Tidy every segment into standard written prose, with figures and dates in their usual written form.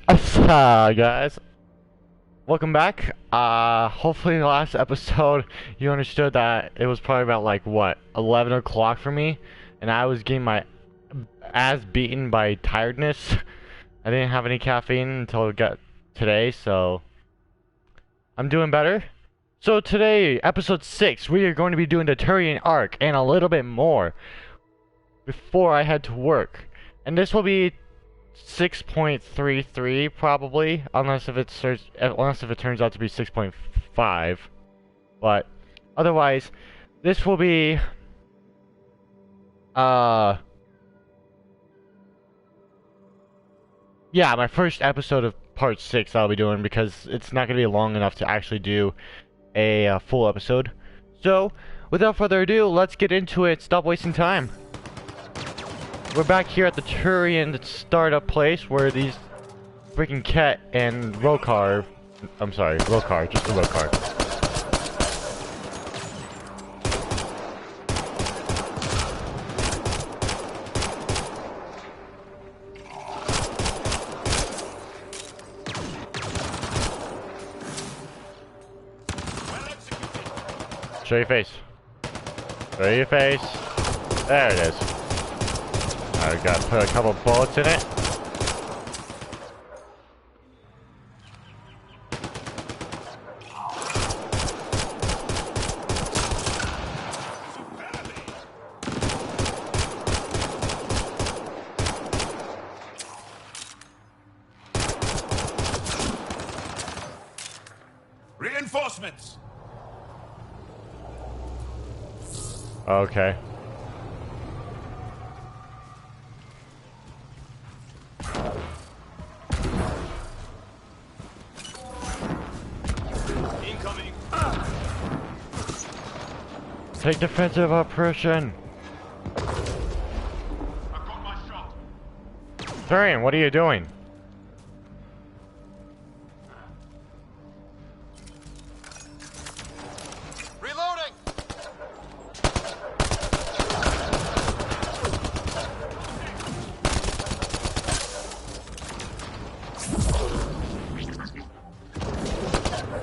Guys, welcome back. Hopefully in the last episode you understood that it was probably about like what 11 o'clock for me, and I was getting my ass beaten by tiredness. I didn't have any caffeine until today, so I'm doing better. So today, episode 6, we are going to be doing the Turian arc and a little bit more before I head to work, and this will be 6.33 probably, unless if it turns out to be 6.5. But otherwise, this will be yeah, my first episode of part 6 I'll be doing, because it's not going to be long enough to actually do a full episode. So, without further ado, let's get into it. Stop wasting time. We're back here at the Turian startup place where these freaking Ket and Rokar, I'm sorry, Rokar, just the Rokar. Show your face. Show your face. There it is. I gotta put a couple bullets in it. Reinforcements. Okay. Incoming. Take defensive oppression. I've got my shot. Turian, what are you doing? Reloading.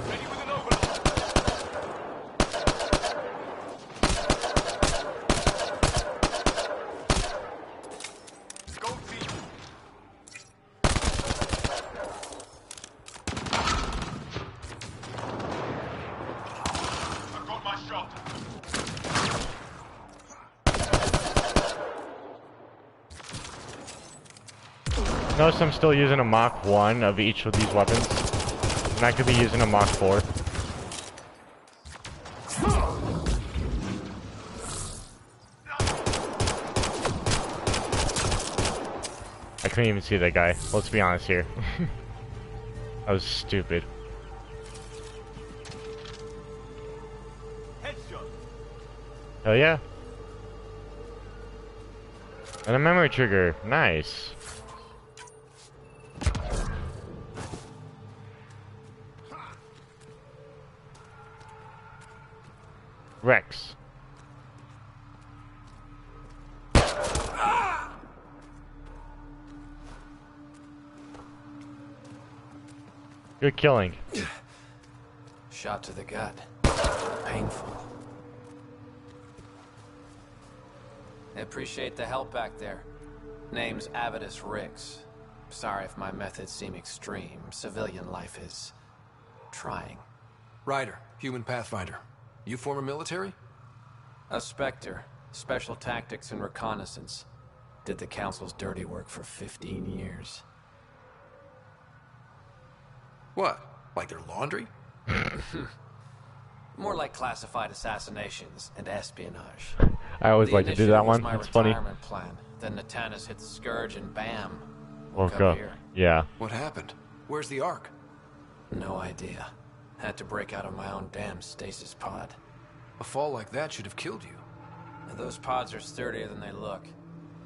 Ready with an opener. Go team. I've got my shot. Notice I'm still using a Mach 1 of each of these weapons. And I could be using a Mach 4. I couldn't even see that guy. Let's be honest here. I was stupid. Headshot. Hell yeah. And a memory trigger. Nice. Rex. Good killing. Shot to the gut. Painful. I appreciate the help back there. Name's Avidus Rix. Sorry if my methods seem extreme. Civilian life is trying. Ryder, human pathfinder. You former military? A Spectre. Special tactics and reconnaissance. Did the Council's dirty work for 15 years. What? Like their laundry? More like classified assassinations and espionage. I always The like to do initiative that was one. my It's funny. retirement plan. Then Natanus hit the Scourge and bam. Woke up up. here. Yeah. What happened? Where's the Ark? No idea. Had to break out of my own damn stasis pod. A fall like that should have killed you. Those pods are sturdier than they look.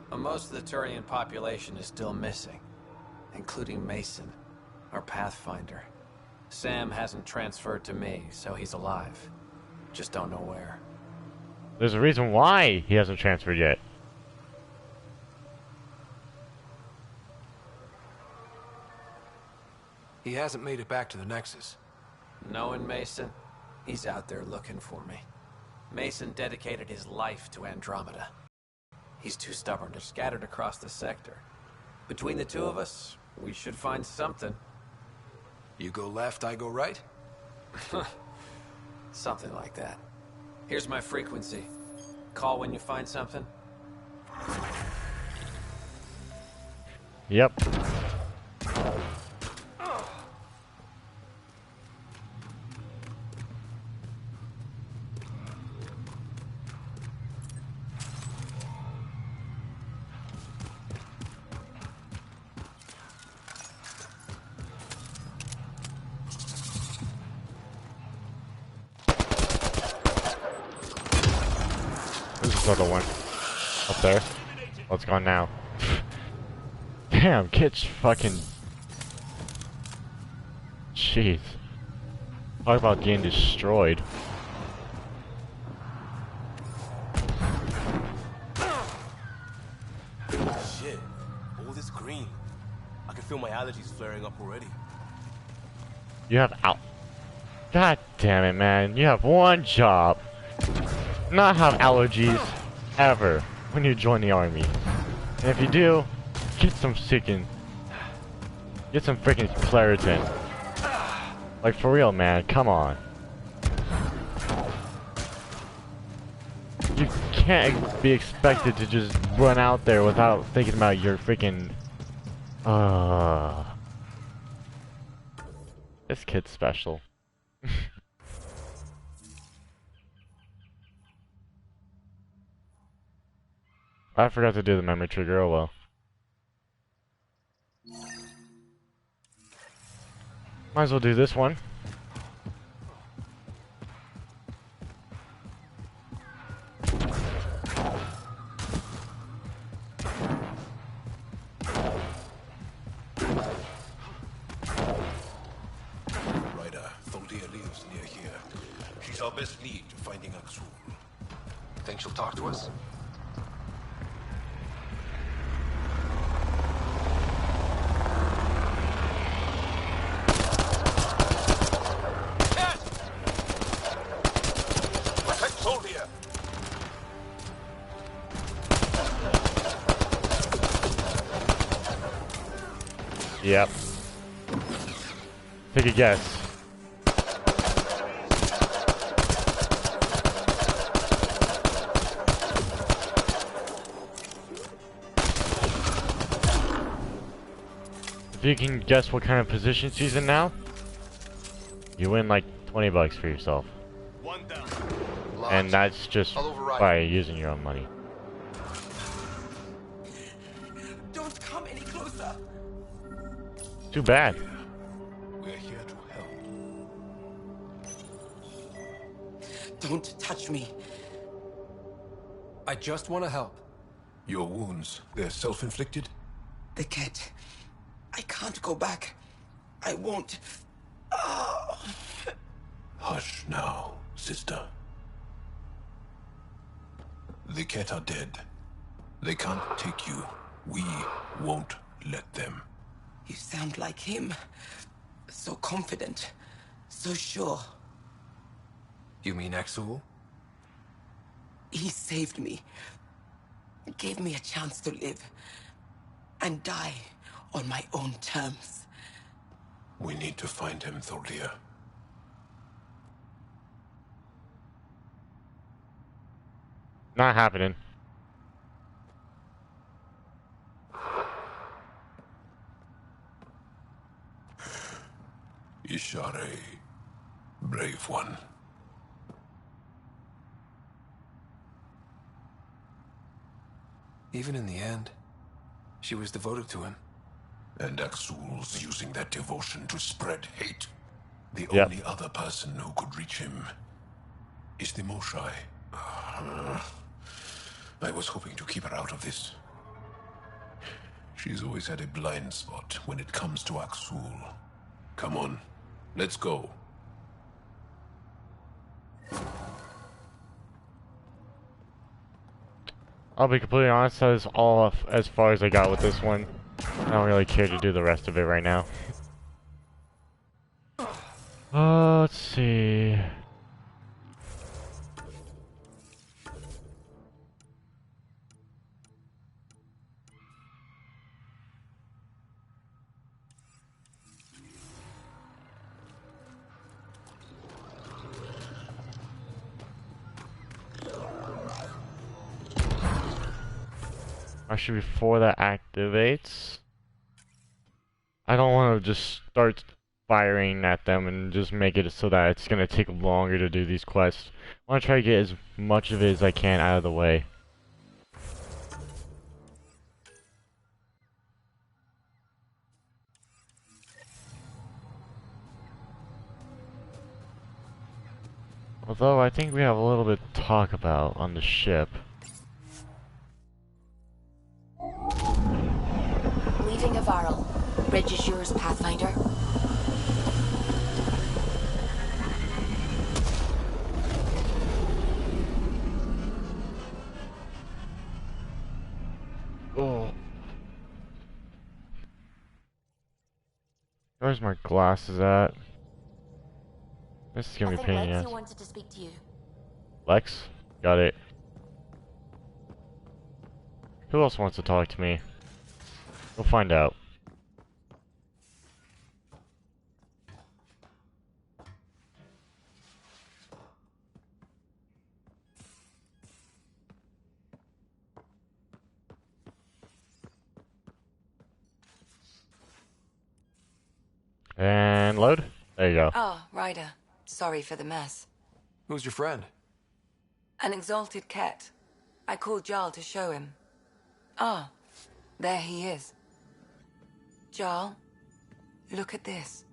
But most of the Turian population is still missing, including Mason, our pathfinder. Sam hasn't transferred to me, so he's alive. Just don't know where. There's a reason why he hasn't transferred yet. He hasn't made it back to the Nexus. Knowing Mason, he's out there looking for me. Mason dedicated his life to Andromeda. He's too stubborn to scatter across the sector. Between the two of us, we should find something. You go left, I go right? Something like that. Here's my frequency. Call when you find something. Yep. There's another one up there. What's gone now? Damn, Kit's fucking. Jeez. Talk about getting destroyed. Shit, all this green. I can feel my allergies flaring up already. You have God damn it, man. You have one job. Not have allergies ever when you join the army. And if you do, get some freaking Claritin. Like for real, man. Come on. You can't be expected to just run out there without thinking about your freaking. This kid's special. I forgot to do the memory trigger, oh well. Might as well do this one. Thuldia lives near here. She's our best lead to finding Aksul. Think she'll talk to us? Protect Thuldia! Yep. Take a guess. If you can guess what kind of position she's in now, you win like 20 bucks for yourself. One down. And that's just I'll override. by using your own money. Don't come any closer. Too bad. We're here to help. Don't touch me. I just want to help. Your wounds, they're self-inflicted? The cat. I can't go back. I won't. Oh. Hush now, sister. The Ket are dead. They can't take you. We won't let them. You sound like him. So confident. So sure. You mean Aksul? He saved me. Gave me a chance to live. And die on my own terms. We need to find him, Thuldia. Not happening. Ishare, brave one. Even in the end, she was devoted to him. And Aksul's using that devotion to spread hate. The Yep. only other person who could reach him is the Moshai. I was hoping to keep her out of this. She's always had a blind spot when it comes to Aksul. Come on, let's go. I'll be completely honest, that is all as far as I got with this one. I don't really care to do the rest of it right now. Let's see. Actually, before that activates, I don't want to just start firing at them and just make it so that it's gonna take longer to do these quests. I want to try to get as much of it as I can out of the way. Although I think we have a little bit to talk about on the ship. Leaving Avaril. Bridge is yours, Pathfinder. Oh. Where's my glasses at? This is gonna be a pain in the ass. Wanted to speak to you. Lex? Got it. Who else wants to talk to me? We'll find out. And load. There you go. Ah, Ryder. Sorry for the mess. Who's your friend? An exalted cat. I called Jarl to show him. Ah, there he is. Jarl, look at this.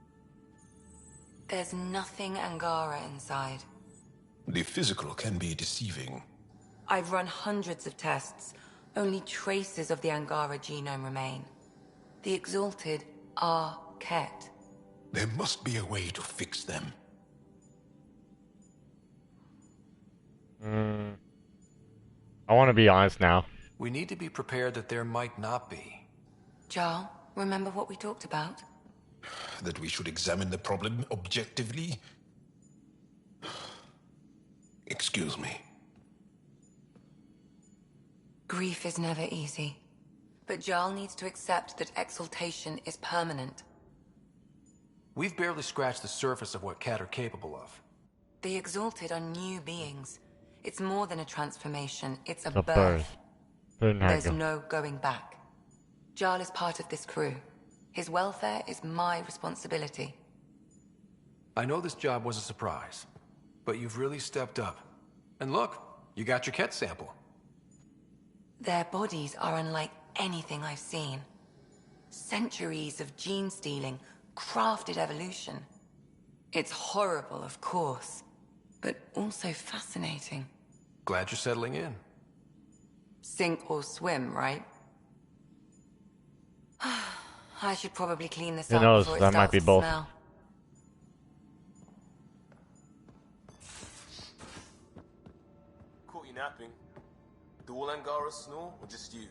There's nothing Angara inside. The physical can be deceiving. I've run hundreds of tests. Only traces of the Angara genome remain. The exalted are Ket. There must be a way to fix them. I want to be honest now. We need to be prepared that there might not be. Jarl, remember what we talked about? That we should examine the problem objectively? Excuse me. Grief is never easy. But Jarl needs to accept that exaltation is permanent. We've barely scratched the surface of what Cat are capable of. The exalted are new beings. It's more than a transformation, it's a A birth. There's no going back. Jarl is part of this crew. His welfare is my responsibility. I know this job was a surprise, but you've really stepped up. And look, you got your Ket sample. Their bodies are unlike anything I've seen. Centuries of gene stealing, crafted evolution. It's horrible, of course, but also fascinating. Glad you're settling in. Sink or swim, right? I should probably clean this Who up knows? before it That might starts be to both. smell. Caught you napping. Do all Angara snore, or just you?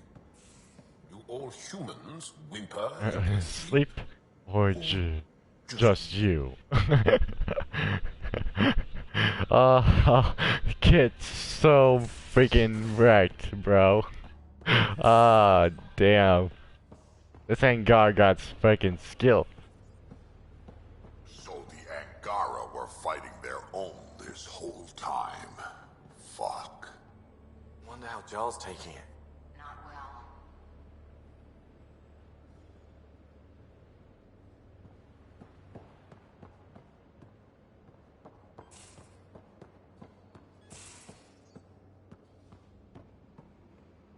You all humans whimper. Sleep or just you. Kit's so freaking wrecked, bro. Ah, damn. This Angara got freaking skill. So the Angara were fighting their own this whole time. Fuck. Wonder how Jarl's taking it. Not well.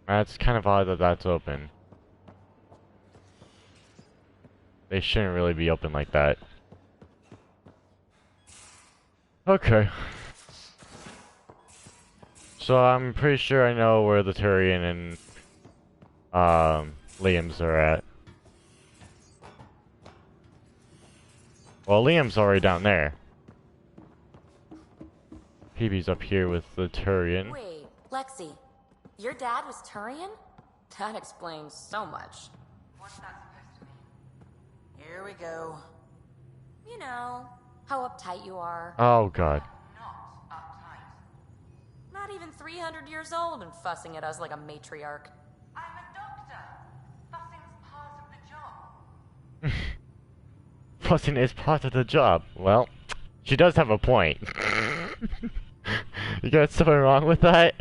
That's kind of odd that that's open. They shouldn't really be open like that. Okay. So I'm pretty sure I know where the Turian and Liam's are at. Well, Liam's already down there. PB's up here with the Turian. Wait, Lexi. Your dad was Turian? That explains so much. What's that supposed to mean? Here we go. You know, how uptight you are. Oh god. Not even 300 years old and fussing at us like a matriarch. I'm a doctor. Fussing's part of the job. Fussing is part of the job. Well, she does have a point. You got something wrong with that?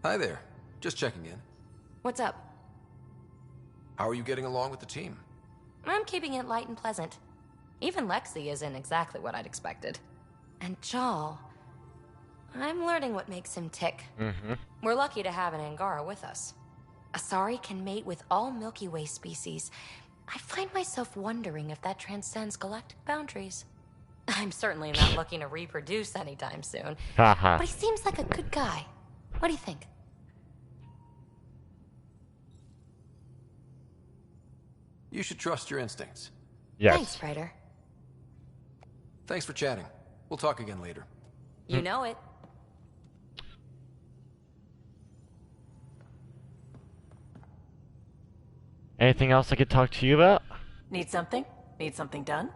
Hi there. Just checking in. What's up? How are you getting along with the team? I'm keeping it light and pleasant. Even Lexi isn't exactly what I'd expected. And Jal, I'm learning what makes him tick. We're lucky to have an Angara with us. Asari can mate with all Milky Way species. I find myself wondering if that transcends galactic boundaries. I'm certainly not looking to reproduce anytime soon. But he seems like a good guy. What do you think? You should trust your instincts. Yes. Thanks, Ryder. Thanks for chatting. We'll talk again later. You know it. Anything else I could talk to you about? Need something? Need something done?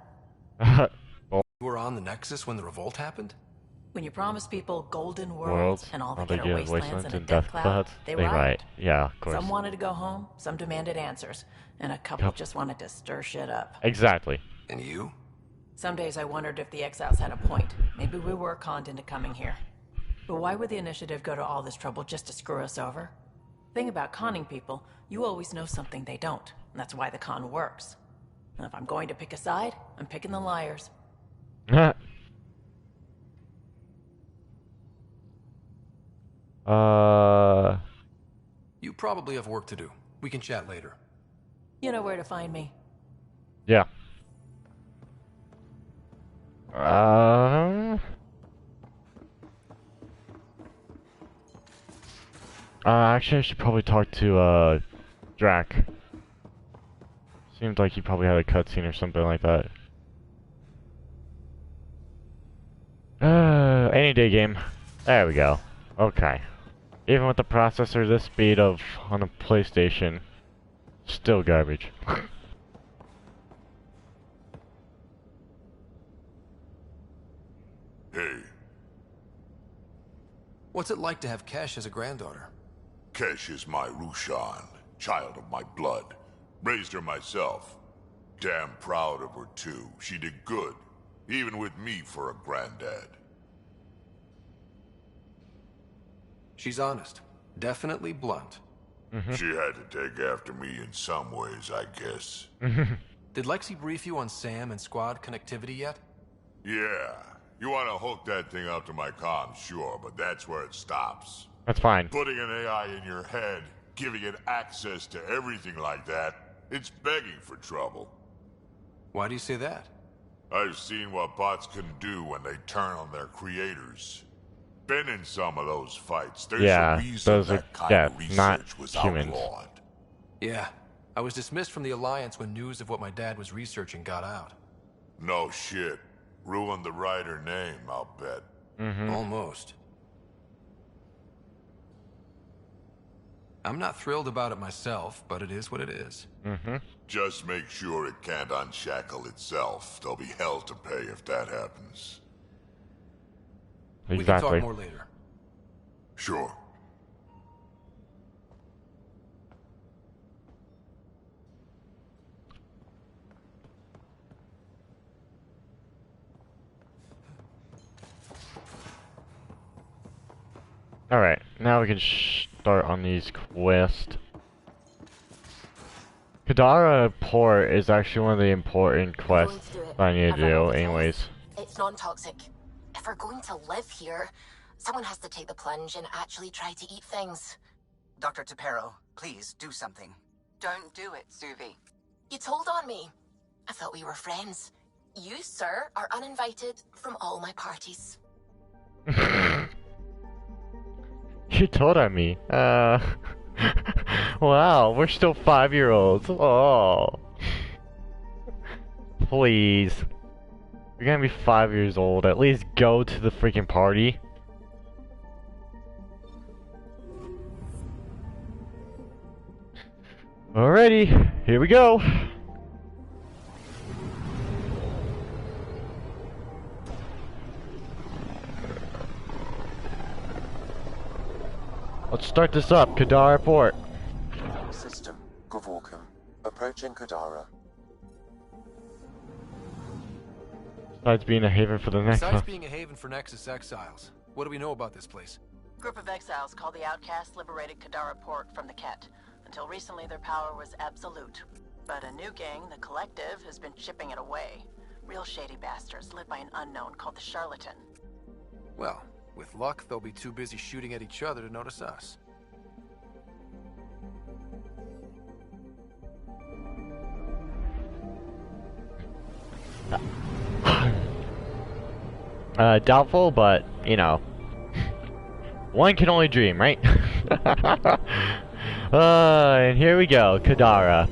Well, You were on the Nexus when the revolt happened? When you promise people golden worlds, worlds, and all they all get they are get is wastelands and a and death death cloud, clouds. they Right. riot. Yeah, of course. Some wanted to go home, some demanded answers, and a couple just wanted to stir shit up. Exactly. And you? Some days I wondered if the exiles had a point. Maybe we were conned into coming here. But why would the initiative go to all this trouble just to screw us over? Thing about conning people, you always know something they don't. And that's why the con works. And if I'm going to pick a side, I'm picking the liars. You probably have work to do. We can chat later. You know where to find me. Yeah. Actually, I should probably talk to, Drac. Seems like he probably had a cutscene or something like that. Any day game. There we go. Okay. Even with the processor this speed of on a PlayStation, still garbage. Hey, What's it like to have Kesh as a granddaughter? Kesh is my Rushan, child of my blood. Raised her myself. Damn proud of her too. She did good, even with me for a granddad. She's honest. Definitely blunt. She had to take after me in some ways, I guess. Did Lexi brief you on Sam and squad connectivity yet? Yeah, you want to hook that thing up to my comm, sure, but that's where it stops. That's fine. Putting an AI in your head, giving it access to everything like that, it's begging for trouble. Why do you say that? I've seen what bots can do when they turn on their creators. Been in some of those fights. There's Yeah, a reason those are- that kind yeah, of research not was humans. outlawed. Yeah. I was dismissed from the Alliance when news of what my dad was researching got out. No shit. Ruined the writer name, I'll bet. Almost. I'm not thrilled about it myself, but it is what it is. Just make sure it can't unshackle itself. There'll be hell to pay if that happens. We can Exactly. talk more later. Sure. Alright, now we can start on these quests. Kadara Port is actually one of the important quests that I need to do anyways. It's non-toxic. If we're going to live here, someone has to take the plunge and actually try to eat things. Dr. Tapero, please do something. Don't do it, Suvi. You told on me. I thought we were friends. You, sir, are uninvited from all my parties. You told on me. Wow, we're still 5-year-olds. Oh. Please. You're gonna be 5 years old. At least go to the freaking party. Alrighty, here we go. Let's start this up. Kadara Port. System, Gavorkum. Approaching Kadara. Besides being a haven for the Nexus. Besides being a haven for Nexus exiles, what do we know about this place? Group of exiles called the Outcasts liberated Kadara Port from the Ket. Until recently, their power was absolute. But a new gang, the Collective, has been chipping it away. Real shady bastards led by an unknown called the Charlatan. Well, with luck, they'll be too busy shooting at each other to notice us. Doubtful, but, you know. One can only dream, right? And here we go, Kadara.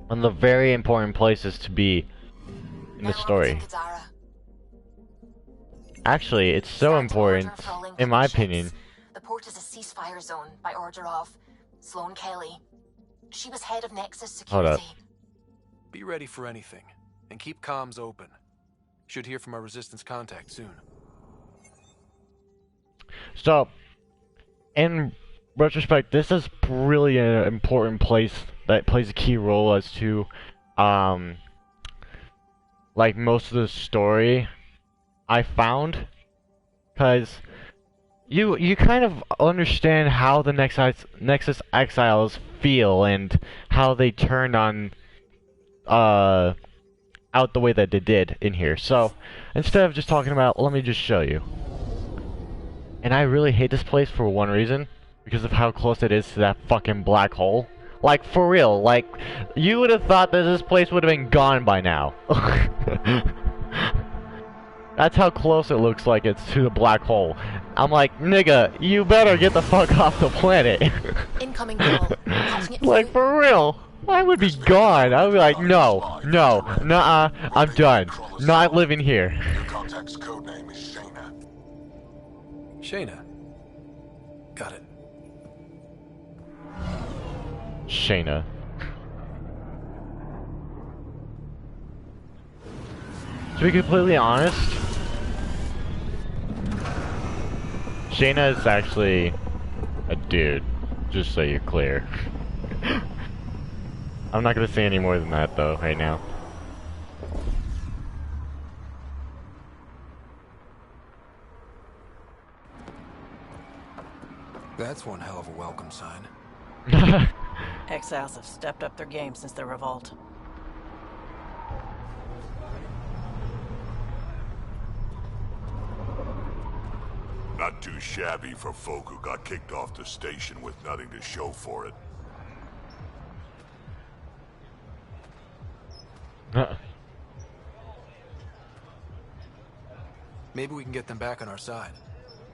One of the very important places to be in the story. Actually, it's so important, in my opinion. The port is a ceasefire zone by order of Sloane Kelly. She was head of Nexus Security. Hold up. Be ready for anything, and keep comms open. Should hear from our Resistance contact soon. So, in retrospect, this is really an important place that plays a key role as to, like, most of the story I found. Because you kind of understand how the Nexus Exiles feel and how they turned on, out the way that they did in here. So, instead of just talking about, let me just show you. And I really hate this place for one reason, because of how close it is to that fucking black hole. Like, for real, like, you would have thought that this place would have been gone by now. That's how close it looks like it's to the black hole. I'm like, nigga, you better get the fuck off the planet. Incoming call. Like, for real. I would be gone. I would be like, no, nuh-uh, I'm done. Not living here. Your contact's codename is Shayna. Shayna. Got it. Shayna. To be completely honest, Shayna is actually a dude, just so you're clear. I'm not gonna say any more than that though, right now. That's one hell of a welcome sign. Exiles have stepped up their game since the revolt. Not too shabby for folk who got kicked off the station with nothing to show for it. Maybe we can get them back on our side.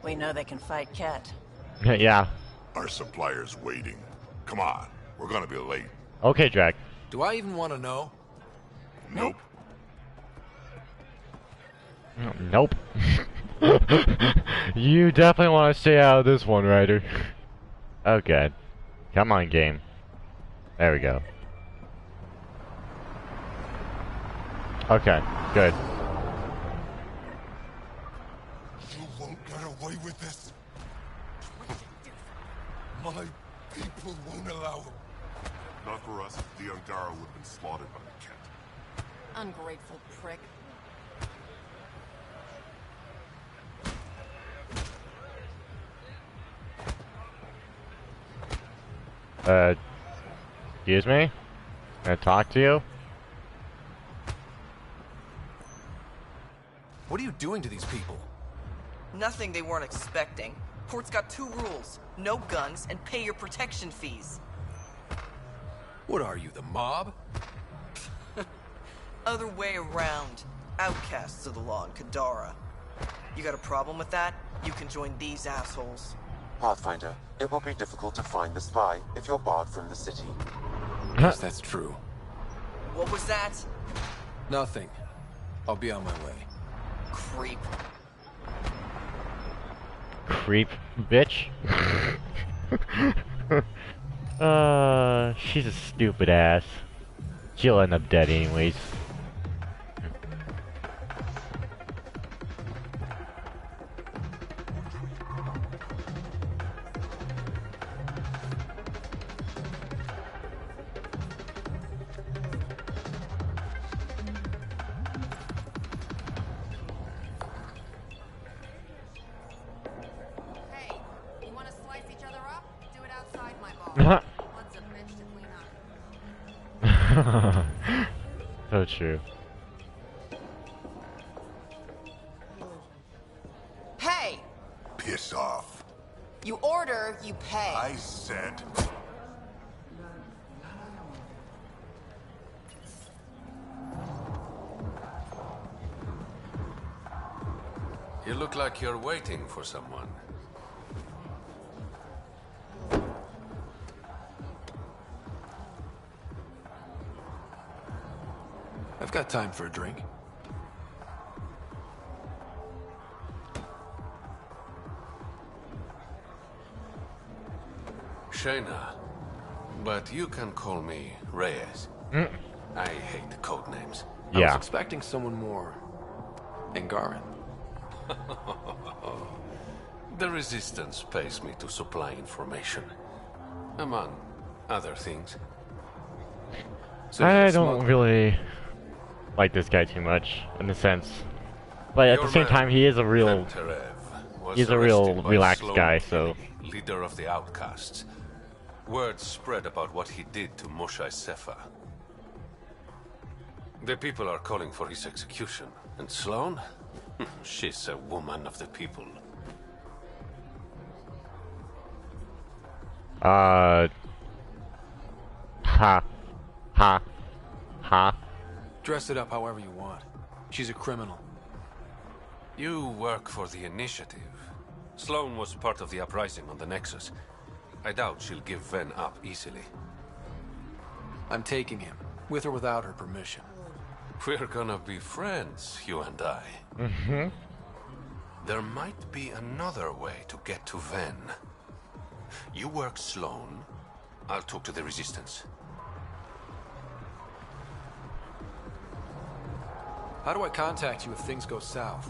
We know they can fight Ket. Yeah. Our supplier's waiting. Come on, we're gonna be late. Okay, Jack. Do I even want to know? Nope. Nope. You definitely want to stay out of this one, Ryder. Okay. Come on, game. There we go. Okay, good. You won't get away with this. My people won't allow it. Not for us. The Angara would have been slaughtered by the Ket. Ungrateful prick. Excuse me? Can I talk to you? What are you doing to these people? Nothing they weren't expecting. Port's got 2 rules. No guns and pay your protection fees. What are you, the mob? Other way around. Outcasts of the law in Kadara. You got a problem with that? You can join these assholes. Pathfinder, it will be difficult to find the spy if you're barred from the city. Yes, that's true. What was that? Nothing. I'll be on my way. Creep. Creep, bitch. She's a stupid ass. She'll end up dead anyways. So true. Hey! Piss off. You order, you pay. I said... You look like you're waiting for someone. I've got time for a drink. Shayna, but you can call me Reyes. I hate the code names. I was expecting someone more Angaran. The Resistance pays me to supply information, among other things. So I don't really like this guy too much, in a sense. But at the same time, he is a real... He's a real relaxed guy, so... Leader of the outcasts. Word spread about what he did to Moshae Sefa. The people are calling for his execution. And Sloane? She's a woman of the people. Ha. Dress it up however you want. She's a criminal. You work for the Initiative. Sloane was part of the uprising on the Nexus. I doubt she'll give Ven up easily. I'm taking him, with or without her permission. We're gonna be friends, you and I. There might be another way to get to Ven. You work Sloane. I'll talk to the Resistance. How do I contact you if things go south?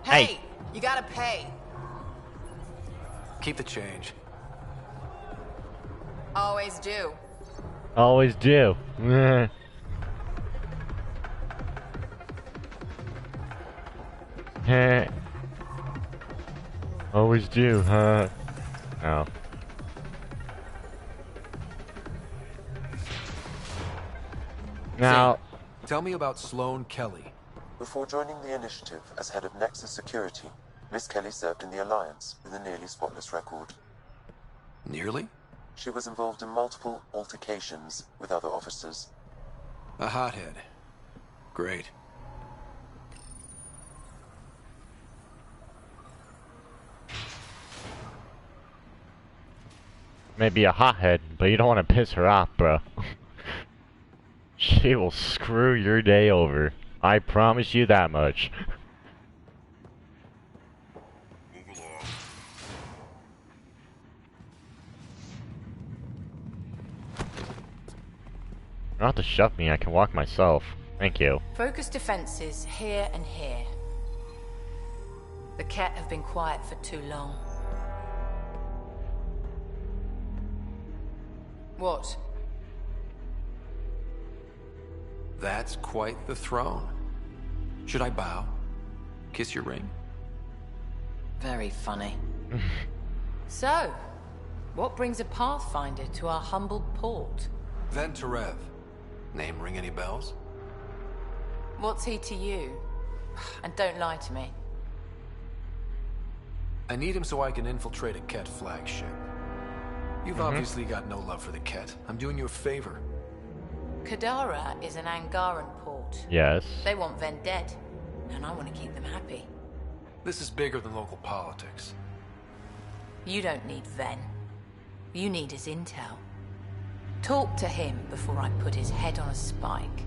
Hey! You gotta pay. Keep the change. Always do. Always do. Always do, huh? No. Now... Tell me about Sloane Kelly. Before joining the Initiative as head of Nexus Security, Miss Kelly served in the Alliance with a nearly spotless record. Nearly? She was involved in multiple altercations with other officers. A hothead. Great. Maybe a hothead, but you don't want to piss her off, bro. She will screw your day over. I promise you that much. You don't have to shove me, I can walk myself. Thank you. Focus defenses here and here. The Ket have been quiet for too long. What? That's quite the throne. Should I bow? Kiss your ring? Very funny. So, what brings a Pathfinder to our humble port? Ven Terev. Name ring any bells? What's he to you? And don't lie to me. I need him so I can infiltrate a Ket flagship. You've obviously got no love for the Ket. I'm doing you a favor. Kadara is an Angaran port. Yes. They want Ven dead, and I want to keep them happy. This is bigger than local politics. You don't need Ven. You need his intel. Talk to him before I put his head on a spike.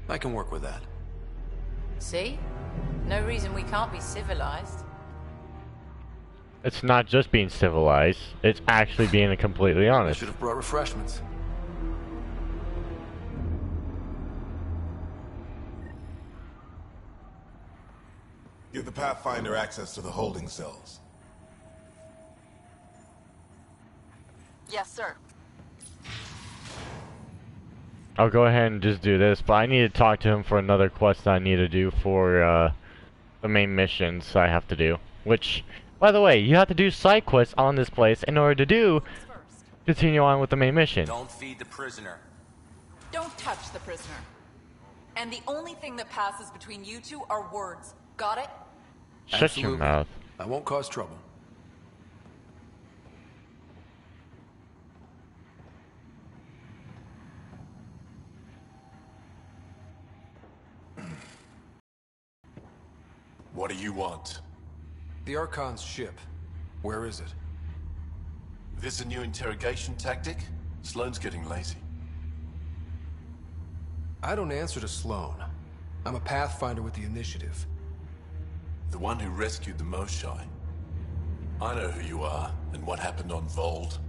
I can work with that. See? No reason we can't be civilized. It's not just being civilized, it's actually being completely I honest. should have brought refreshments. Give the Pathfinder access to the holding cells. Yes, sir. I'll go ahead and just do this, but I need to talk to him for another quest I need to do for the main missions I have to do. Which, by the way, you have to do side quests on this place in order to continue on with the main mission. Don't feed the prisoner. Don't touch the prisoner. And the only thing that passes between you two are words. Got it? Shut your mouth. I won't cause trouble. What do you want? The Archon's ship. Where is it? This a new interrogation tactic? Sloane's getting lazy. I don't answer to Sloane. I'm a Pathfinder with the Initiative. The one who rescued the Moshai. I know who you are, and what happened on Vold.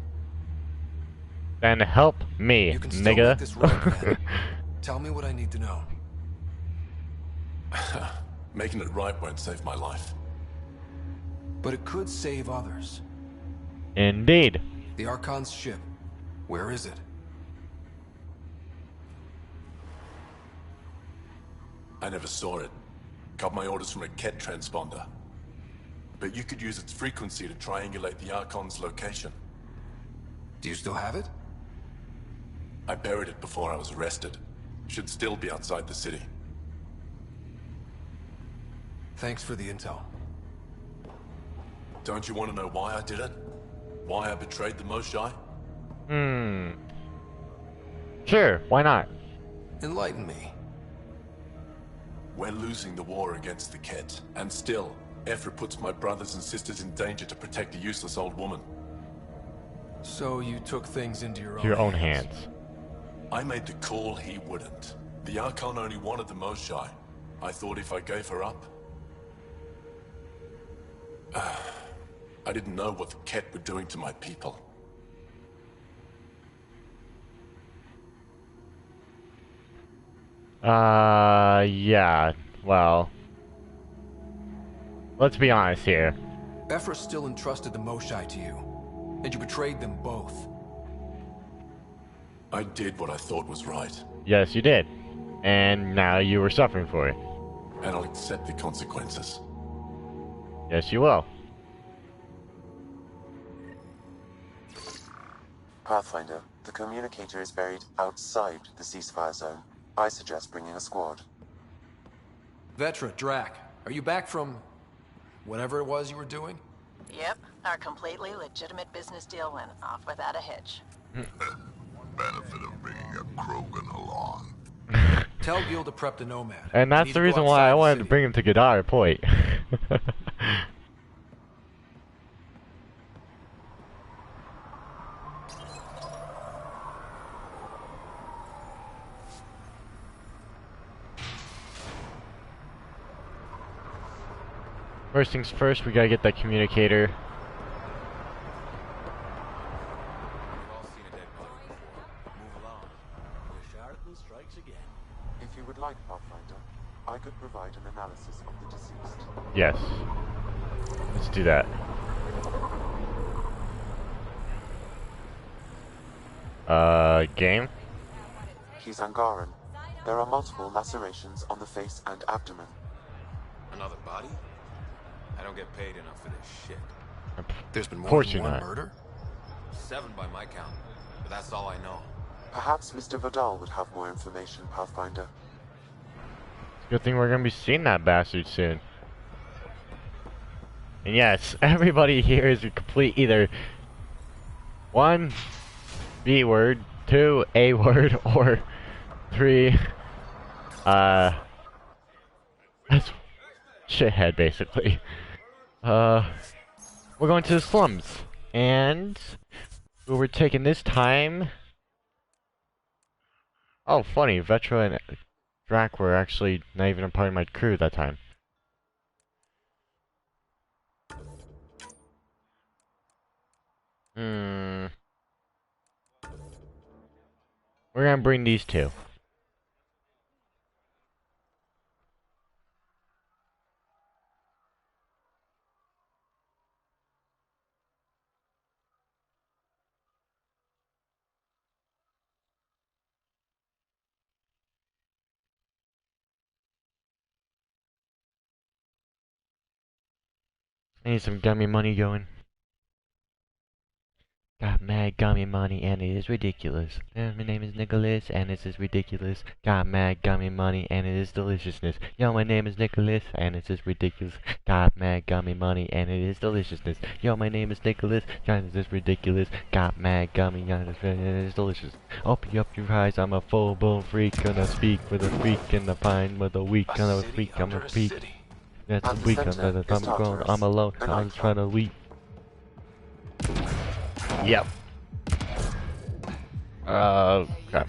Then help me, You can still nigga. make this right, man. Tell me what I need to know. Making it right won't save my life. But it could save others. Indeed. The Archon's ship. Where is it? I never saw it. Got my orders from a Ket transponder. But you could use its frequency to triangulate the Archon's location. Do you still have it? I buried it before I was arrested. Should still be outside the city. Thanks for the intel. Don't you want to know why I did it? Why I betrayed the Moshai? Sure, why not? Enlighten me. We're losing the war against the Ket, and still, Ephra puts my brothers and sisters in danger to protect a useless old woman. So you took things into your own hands. I made the call he wouldn't. The Archon only wanted the Moshai. I thought if I gave her up... I didn't know what the Ket were doing to my people. Yeah, well... Let's be honest here. Ephra still entrusted the Moshai to you, and you betrayed them both. I did what I thought was right. Yes, you did. And now you were suffering for it. And I'll accept the consequences. Yes, you will. Pathfinder, the communicator is buried outside the ceasefire zone. I suggest bringing a squad. Vetra, Drac, are you back from... whatever it was you were doing? Yep, our completely legitimate business deal went off without a hitch. Benefit of bringing a Krogan along. Tell Gil to prep the Nomad. And that's the reason why I wanted to bring him to Gadar Point. First things first, we gotta get that communicator. If you would like, Pathfinder, I could provide an analysis of the deceased. Yes. Let's do that. Game? He's Angaran. There are multiple lacerations on the face and abdomen. Another body? I don't get paid enough for this shit. There's been Of more course than you're one not. murder? 7 by my count, but that's all I know. Perhaps Mr. Vidal would have more information, Pathfinder. Good thing we're gonna be seeing that bastard soon. And yes, everybody here is a complete either 1, B word, 2, A word, or 3, that's shithead basically. We're going to the slums, and we were taking this time. Oh, funny, Vetra and Drac were actually not even a part of my crew that time. We're gonna bring these two. I need some gummy money going. Got mad gummy money and it is ridiculous. And my name is Nicholas and this is ridiculous. Got mad gummy money and it is deliciousness. Yo, my name is Nicholas and this is ridiculous. Got mad gummy money and it is deliciousness. Yo, my name is Nicholas and this is ridiculous. Got mad gummy and it is delicious. Open up your eyes, I'm a full-blown freak. Gonna speak with a freak in the pine with a weak. Gonna freak, I'm a freak. That's a weak, I'm grown, I'm alone, I'm trying to weep. Yep. Okay.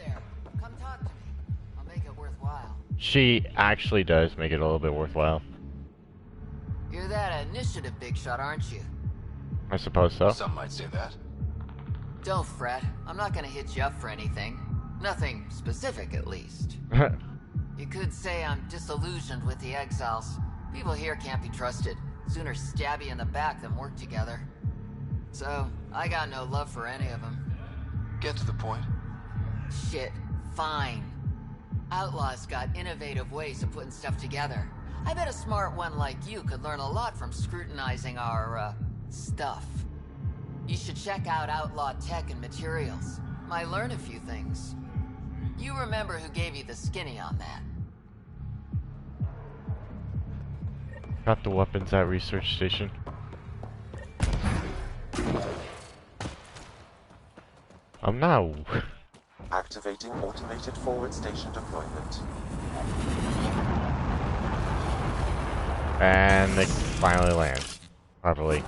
She actually does make it a little bit worthwhile. You're that initiative big shot, aren't you? I suppose so. Some might say that. Don't fret. I'm not gonna hit you up for anything. Nothing specific, at least. You could say I'm disillusioned with the exiles. People here can't be trusted. Sooner stab you in the back than work together. So, I got no love for any of them. Get to the point. Shit, fine. Outlaws got innovative ways of putting stuff together. I bet a smart one like you could learn a lot from scrutinizing our, stuff. You should check out Outlaw Tech and Materials. Might learn a few things. You remember who gave you the skinny on that? Got the weapons at research station. I'm now activating automated forward station deployment. And it finally lands properly.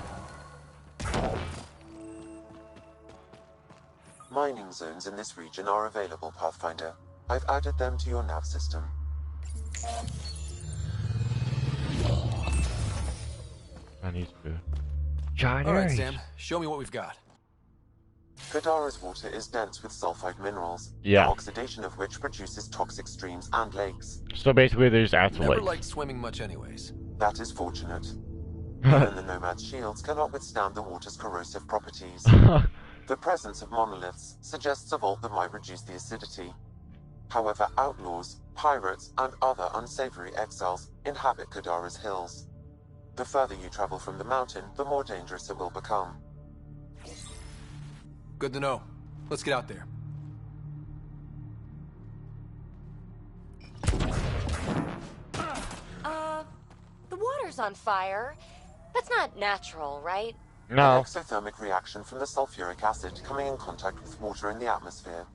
Mining zones in this region are available, Pathfinder. I've added them to your nav system. I need food. Alright, Sam. Show me what we've got. Kadara's water is dense with sulfide minerals, yeah, the oxidation of which produces toxic streams and lakes. So basically there's acid Never lakes. liked swimming much anyways. That is fortunate. Even the Nomad's shields cannot withstand the water's corrosive properties. The presence of monoliths suggests a vault that might reduce the acidity. However, outlaws, pirates, and other unsavory exiles inhabit Kadara's hills. The further you travel from the mountain, the more dangerous it will become. Good to know. Let's get out there. The water's on fire. That's not natural, right? No. An exothermic reaction from the sulfuric acid coming in contact with water in the atmosphere.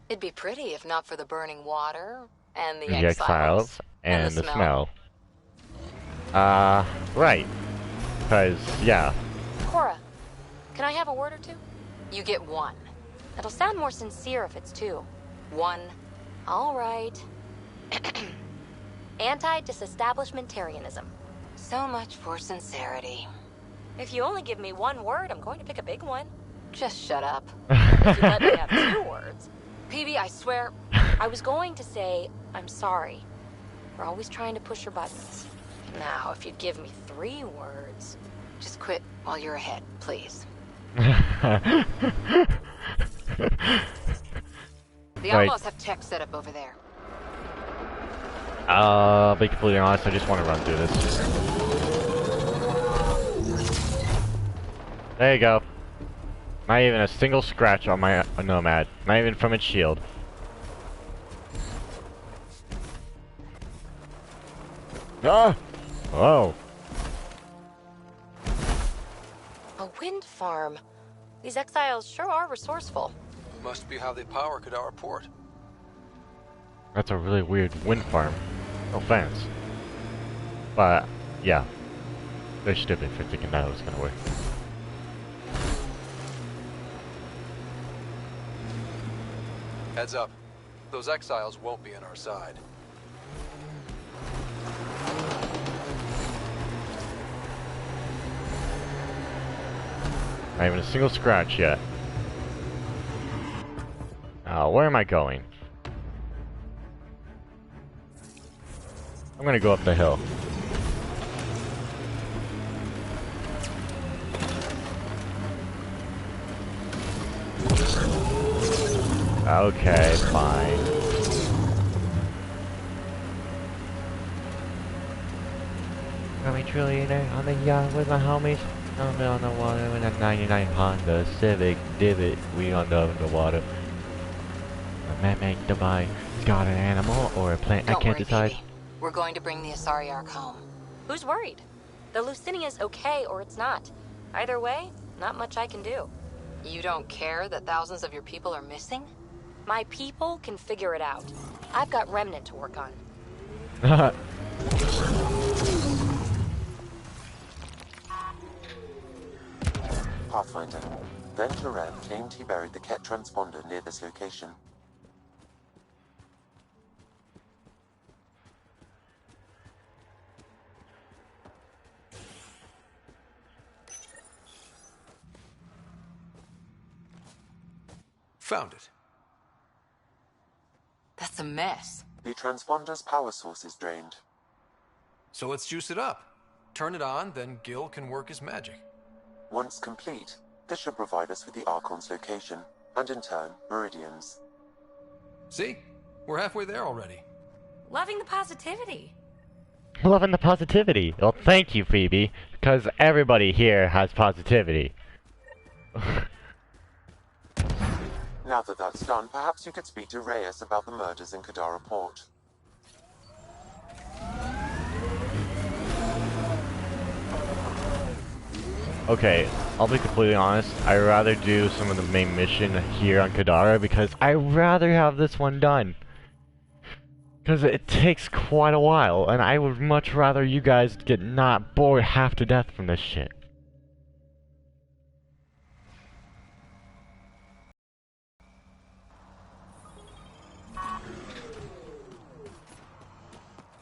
It'd be pretty if not for the burning water and the exiles and the smell. Right. Because, yeah. Cora, can I have a word or two? You get one. It'll sound more sincere if it's two. One. All right. Anti-disestablishmentarianism. So much for sincerity. If you only give me one word, I'm going to pick a big one. Just shut up. If you let me have 2 words. PB, I swear, I was going to say, I'm sorry. We're always trying to push your buttons. Now, if you'd give me 3 words. Just quit while you're ahead, please. The outlaws have tech set up over there. Be completely honest, I just want to run through this. There you go. Not even a single scratch on my Nomad. Not even from its shield. Ah! Oh. A wind farm. These exiles sure are resourceful. Must be how they power Kadara Port. That's a really weird wind farm. No offense. But, yeah. They're stupid for thinking that was gonna work. Heads up. Those exiles won't be on our side. Not even a single scratch yet. Where am I going? I'm gonna go up the hill. Okay, fine. Got me trillionaire on the yacht with my homies. I'm on the water in a 99 Honda Civic Divot. We on the water. A man make Dubai. It's got an animal or a plant. I Don't can't worry, decide. baby. We're going to bring the Asari Ark home. Who's worried? The Lucinia's okay or it's not. Either way, not much I can do. You don't care that thousands of your people are missing? My people can figure it out. I've got Remnant to work on. Pathfinder. Then Turian claimed he buried the Ket transponder near this location. Found it. That's a mess. The transponder's power source is drained. So let's juice it up. Turn it on, then Gil can work his magic. Once complete, this should provide us with the Archon's location, and in turn, Meridian's. See? We're halfway there already. Loving the positivity. Loving the positivity. Well, thank you, Phoebe, because everybody here has positivity. Now that that's done, perhaps you could speak to Reyes about the murders in Kadara Port. Okay, I'll be completely honest. I'd rather do some of the main mission here on Kadara because I'd rather have this one done. Because it takes quite a while, and I would much rather you guys get not bored half to death from this shit.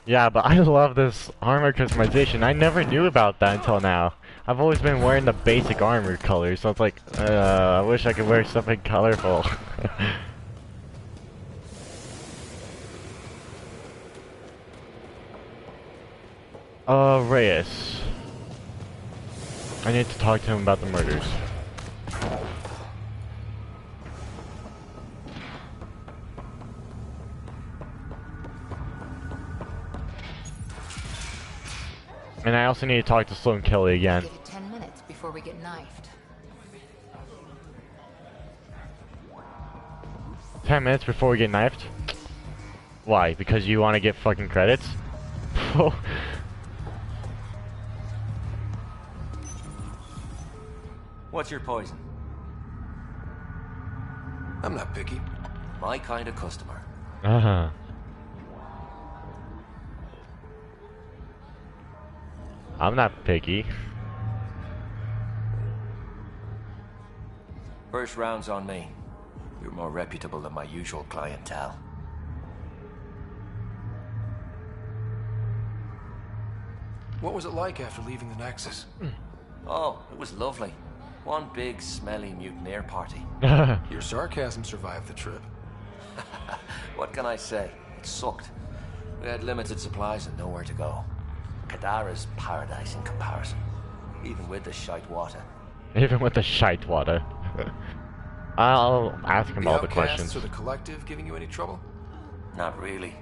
Yeah, but I love this armor customization. I never knew about that until now. I've always been wearing the basic armor colors, so it's like, I wish I could wear something colorful. Reyes. I need to talk to him about the murders. And I also need to talk to Sloan Kelly again. Give it 10 minutes before we get knifed. 10 minutes before we get knifed? Why? Because you want to get fucking credits? What's your poison? I'm not picky. My kind of customer. Uh-huh. I'm not picky. First round's on me. You're more reputable than my usual clientele. What was it like after leaving the Nexus? Oh, it was lovely. One big, smelly mutineer party. Your sarcasm survived the trip. What can I say? It sucked. We had limited supplies and nowhere to go. Kadara's paradise in comparison. Even with the shite water. Even with the shite water. I'll ask him all the questions. Or the Collective giving you any trouble? Not really.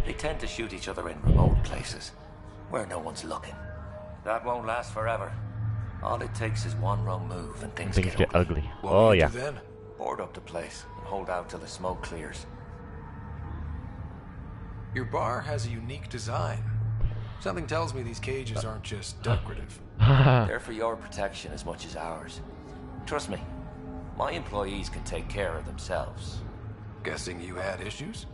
They tend to shoot each other in remote places, where no one's looking. That won't last forever. All it takes is one wrong move and things get ugly. What oh will you yeah. do then? Board up the place and hold out till the smoke clears. Your bar has a unique design. Something tells me these cages aren't just decorative. They're for your protection as much as ours. Trust me, my employees can take care of themselves. Guessing you had issues?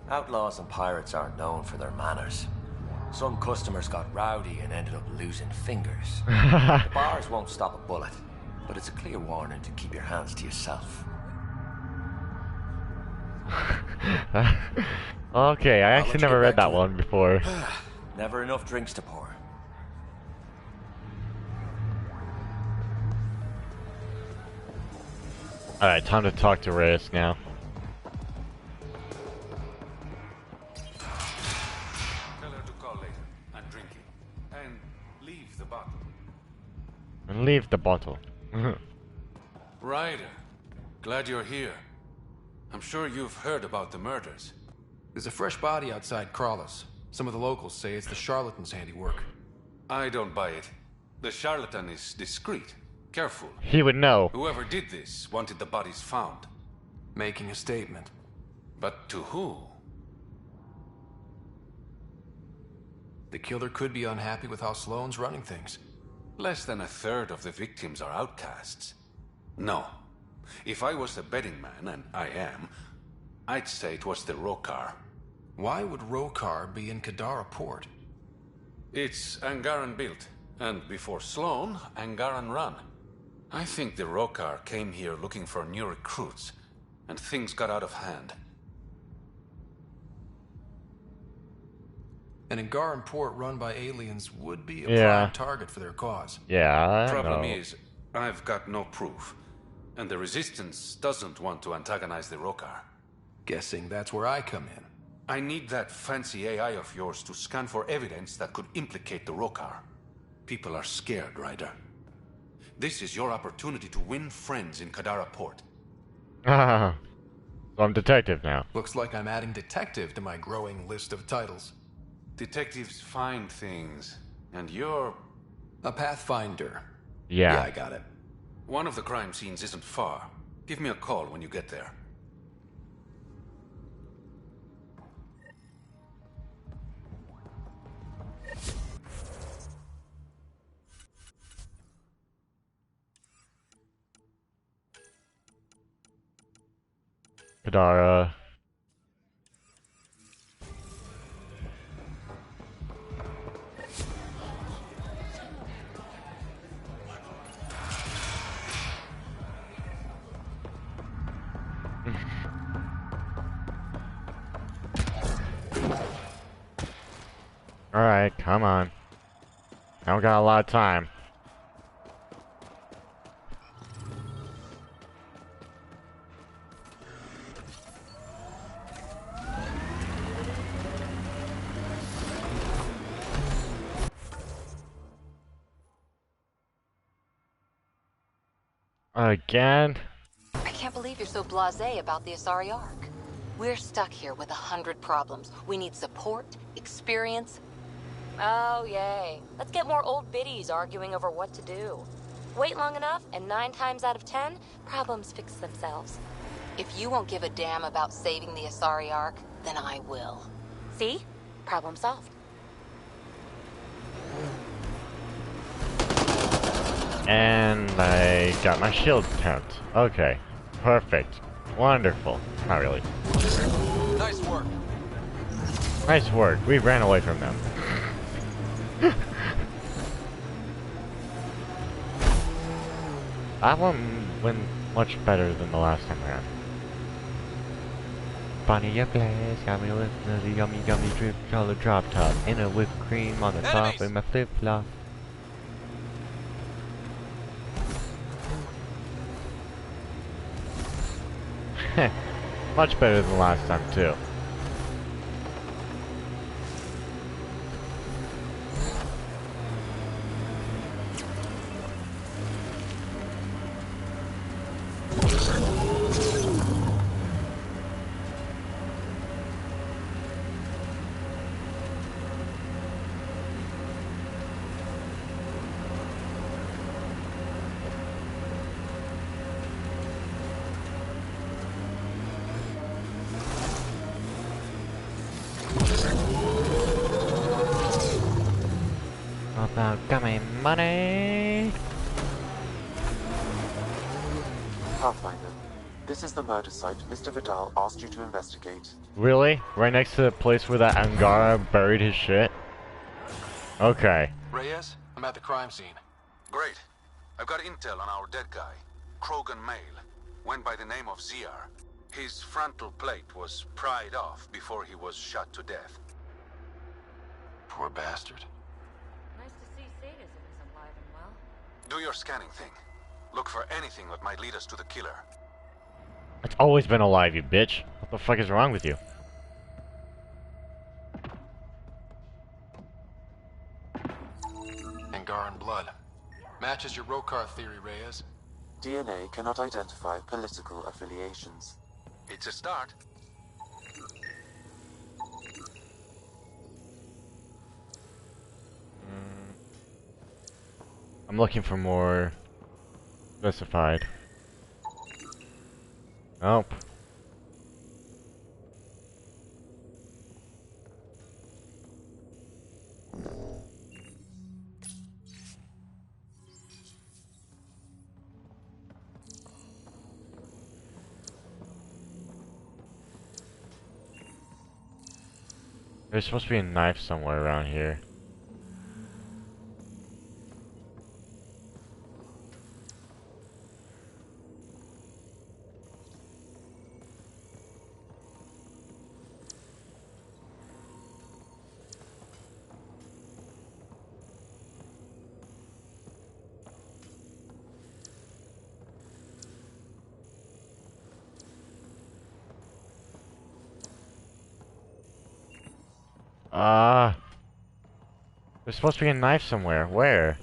Outlaws and pirates aren't known for their manners. Some customers got rowdy and ended up losing fingers. The bars won't stop a bullet, but it's a clear warning to keep your hands to yourself. Okay, I actually never read that one before. Never enough drinks to pour. Alright, time to talk to Reyes now. Tell her to call later and drink it. And leave the bottle. And leave the bottle. Ryder, glad you're here. I'm sure you've heard about the murders. There's a fresh body outside Crawlers. Some of the locals say it's the charlatan's handiwork. I don't buy it. The charlatan is discreet, careful. He would know. Whoever did this wanted the bodies found. Making a statement. But to who? The killer could be unhappy with how Sloane's running things. Less than a third of the victims are outcasts. No. If I was a betting man, and I am, I'd say it was the Rokar. Why would Rokar be in Kadara port? It's Angaran built, and before Sloane, Angaran run. I think the Rokar came here looking for new recruits, and things got out of hand. An Angaran port run by aliens would be a prime target for their cause. Yeah, I Problem know. is, I've got no proof, and the Resistance doesn't want to antagonize the Rokar. Guessing that's where I come in. I need that fancy AI of yours to scan for evidence that could implicate the Rokar. People are scared, Ryder. This is your opportunity to win friends in Kadara Port. So I'm detective now. Looks like I'm adding detective to my growing list of titles. Detectives find things, and you're... a pathfinder. Yeah. Yeah, I got it. One of the crime scenes isn't far. Give me a call when you get there. Kadara. Alright, come on. I don't got a lot of time. Again? I can't believe you're so blasé about the Asari Ark. We're stuck here with 100 problems. We need support, experience. Oh, yay. Let's get more old biddies arguing over what to do. Wait long enough, and 9 times out of 10, problems fix themselves. If you won't give a damn about saving the Asari Ark, then I will. See? Problem solved. And I got my shield tapped. Okay. Perfect. Wonderful. Not really. Nice work. Nice work. We ran away from them. That one went much better than the last time around. Bonnie, your place got me with the yummy drip color drop top and a whipped cream on the top and my flip flop. Much better than last time too. About gummy money. Pathfinder, this is the murder site Mr. Vidal asked you to investigate. Really? Right next to the place where that Angara buried his shit? Okay. Reyes, I'm at the crime scene. Great. I've got intel on our dead guy, Krogan Male. Went by the name of ZR. His frontal plate was pried off before he was shot to death. Poor bastard. Nice to see sadism is alive and well. Do your scanning thing. Look for anything that might lead us to the killer. It's always been alive, you bitch. What the fuck is wrong with you? Angaran blood. Matches your Rokar theory, Reyes. DNA cannot identify political affiliations. It's a start. I'm looking for more specified. Nope. There's supposed to be a knife somewhere around here. There's supposed to be a knife somewhere. Where?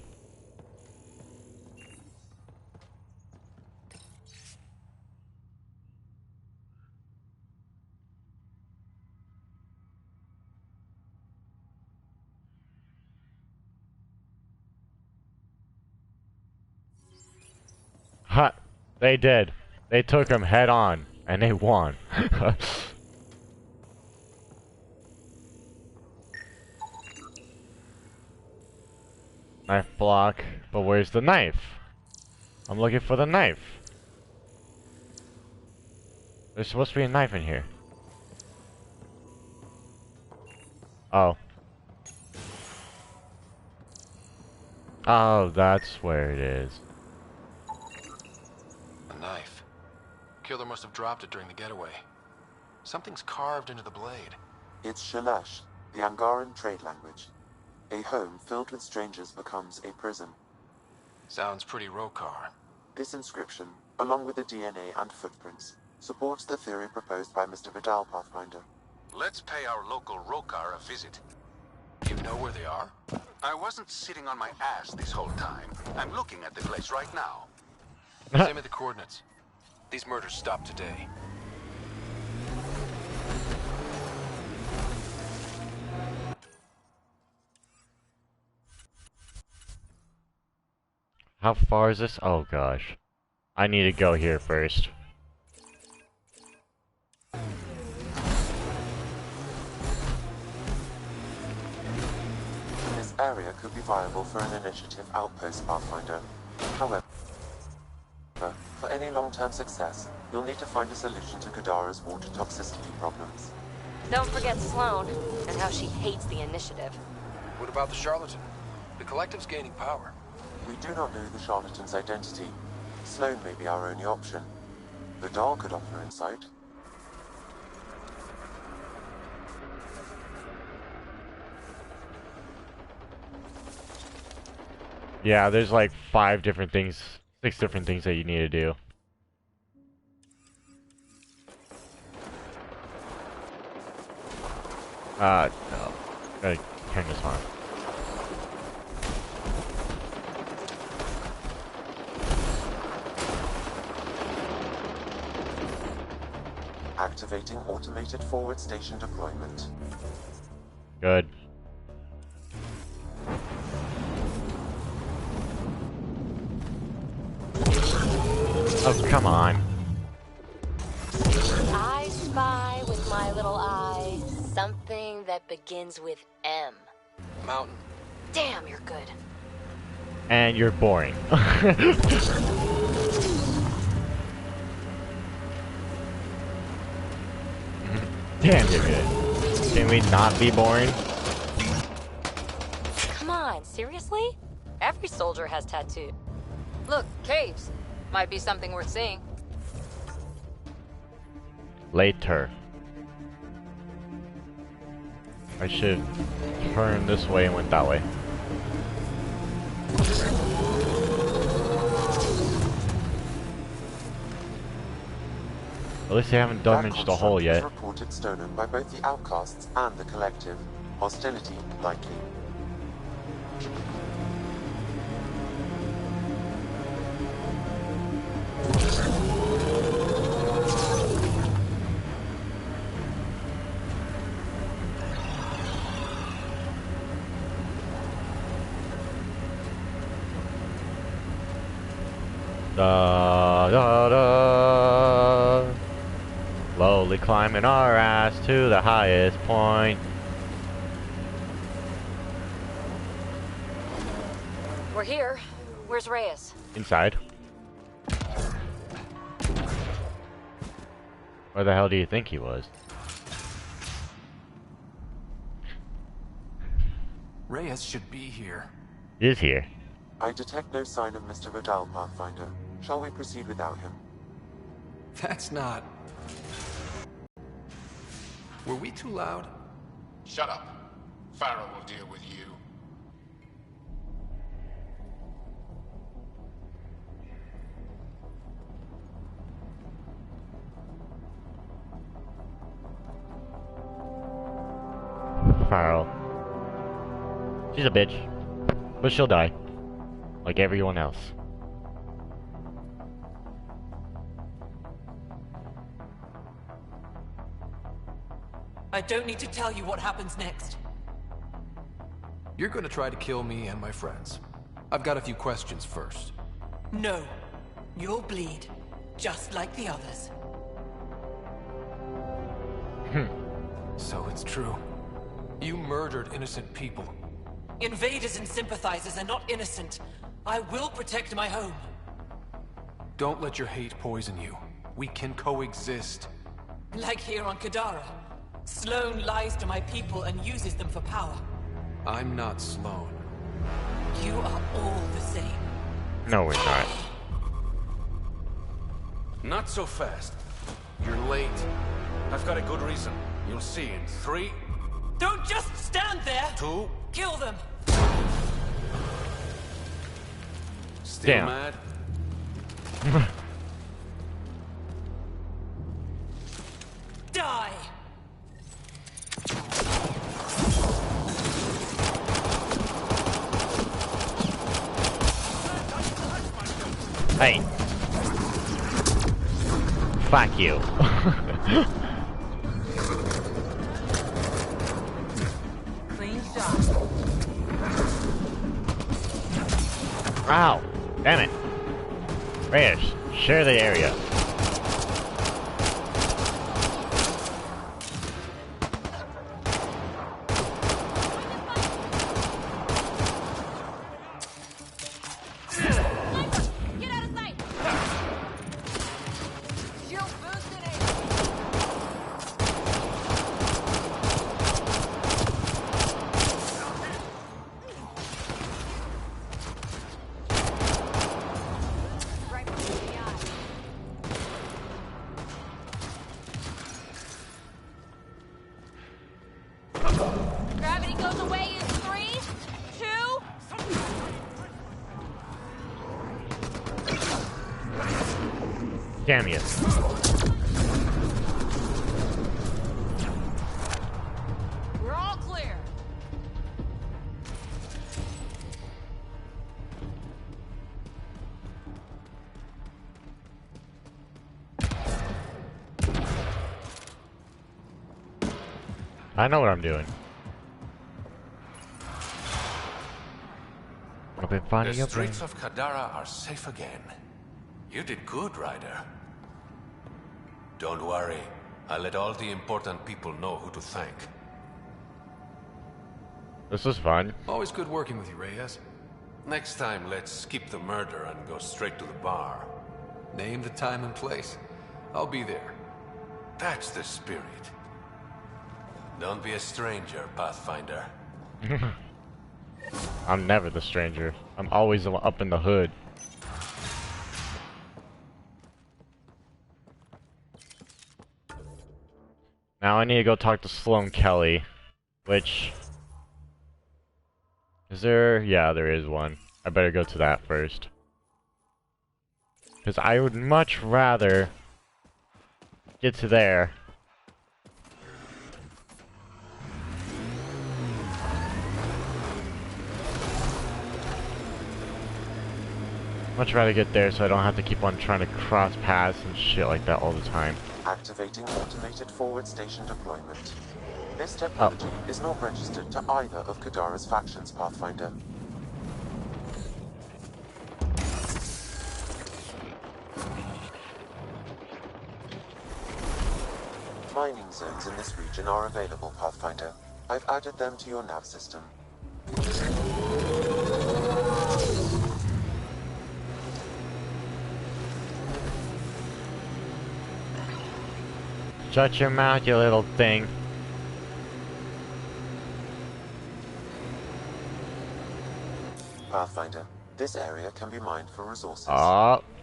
Ha! They did. They took him head on, and they won. Knife block, but where's the knife? I'm looking for the knife. There's supposed to be a knife in here. Oh. Oh, that's where it is. A knife. Killer must have dropped it during the getaway. Something's carved into the blade. It's Shalash, the Angaran trade language. A home filled with strangers becomes a prison. Sounds pretty Rokar. This inscription, along with the DNA and footprints, supports the theory proposed by Mr. Vidal, Pathfinder. Let's pay our local Rokar a visit. You know where they are? I wasn't sitting on my ass this whole time. I'm looking at the place right now. Send me the coordinates. These murders stopped today. How far is this? Oh gosh. I need to go here first. This area could be viable for an initiative outpost, Pathfinder. However, for any long-term success, you'll need to find a solution to Kadara's water toxicity problems. Don't forget Sloane, and how she hates the initiative. What about the charlatan? The collective's gaining power. We do not know the charlatan's identity. Sloane may be our only option. Vidal could offer insight. Yeah, there's like 5 different things, 6 different things that you need to do. No. Gotta turn this on. Activating automated forward station deployment. Good. Oh, come on. I spy with my little eye something that begins with M. Mountain. Damn, you're good. And you're boring. Damn, you're good. Can we not be boring? Come on, seriously? Every soldier has tattoos. Look, caves. Might be something worth seeing. Later. I should turn this way and went that way. At least they haven't damaged the hole yet. Reported stolen by both the outcasts and the collective. Hostility likely. Da, da, da. Slowly climbing our ass to the highest point. We're here. Where's Reyes? Inside. Where the hell do you think he was? Reyes should be here. He is here. I detect no sign of Mr. Vidal, Pathfinder. Shall we proceed without him? That's not... Were we too loud? Shut up. Farrell will deal with you. Farrell. She's a bitch. But she'll die. Like everyone else. I don't need to tell you what happens next. You're gonna try to kill me and my friends. I've got a few questions first. No. You'll bleed. Just like the others. So it's true. You murdered innocent people. Invaders and sympathizers are not innocent. I will protect my home. Don't let your hate poison you. We can coexist. Like here on Kadara. Sloane lies to my people and uses them for power. I'm not Sloane. You are all the same. No, we're not. Not so fast. You're late. I've got a good reason. You'll see in 3... Don't just stand there! 2... Kill them! Still Damn. mad? Die! Hey. Fuck you. Clean shot. Ow. Damn it. Reyes, share the area. Gravity goes away in 3, 2... Damn you. We're all clear. I know what I'm doing. I've been finding The up streets of Kadara are safe again. You did good, Ryder. Don't worry. I'll let all the important people know who to thank. This was fun. Always good working with you, Reyes. Next time, let's skip the murder and go straight to the bar. Name the time and place. I'll be there. That's the spirit. Don't be a stranger, Pathfinder. I'm never the stranger. I'm always up in the hood. Now I need to go talk to Sloane Kelly, which... Is there... Yeah, there is one. I better go to that first. Because I would much rather get to there. Much rather get there so I don't have to keep on trying to cross paths and shit like that all the time. Activating automated forward station deployment. This technology is not registered to either of Kadara's factions, Pathfinder. Mining zones in this region are available, Pathfinder. I've added them to your nav system. Shut your mouth, you little thing. Pathfinder, this area can be mined for resources.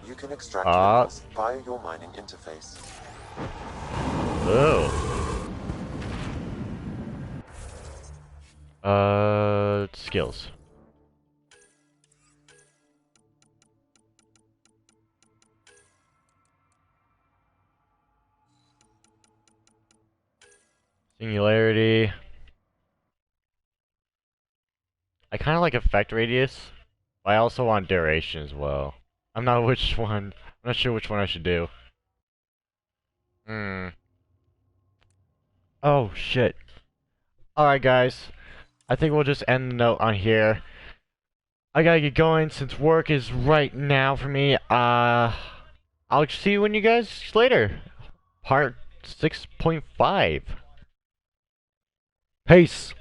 You can extract minerals via your mining interface. Skills. Singularity. I kind of like effect radius, but I also want duration as well. I'm not sure which one I should do. Oh shit. Alright guys, I think we'll just end the note on here. I gotta get going since work is right now for me. I'll see you when you guys later. Part 6.5. Peace.